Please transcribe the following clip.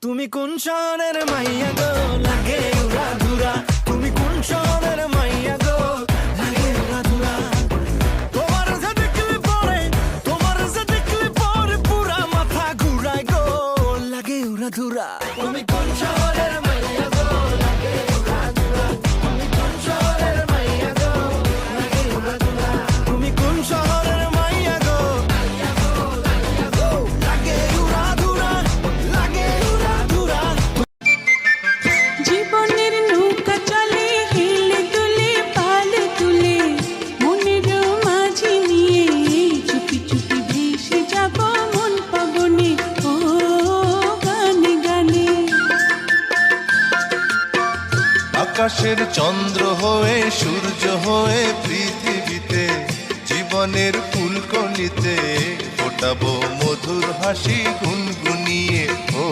তুমি কোন শহরের মাইয়া গো লাগে উড়া ধুরা, তুমি কোন শহরের মাইয়া গো লাগে উড়া ধুরা। তোমার যে দেখলে পরে পুরা মাথা ঘুরায় গো লাগে উড়া ধুরা। তুমি কোন শহরের মাইয়া গো লাগে উড়া ধুরা, তুমি কোন শহরের মাইয়া গো লাগে উড়া ধুরা। তুমি কোন শহরের মাইয়া গো লাগে উড়া ধুরা, লাগে উড়া ধুরা। জীবনের নৌকা চলে হেলে দুলে পাল তুলে, মনের মাঝি নিয়ে চুপি চুপি ভেসে যাব মন পাবনে ও গানে গানে। আকাশের চন্দ্র হয়ে সূর্য হয়ে পৃথিবীতে জীবনের ফুলকণিতে ফোটাবো মধুর হাসি গুনগুনিয়ে। ও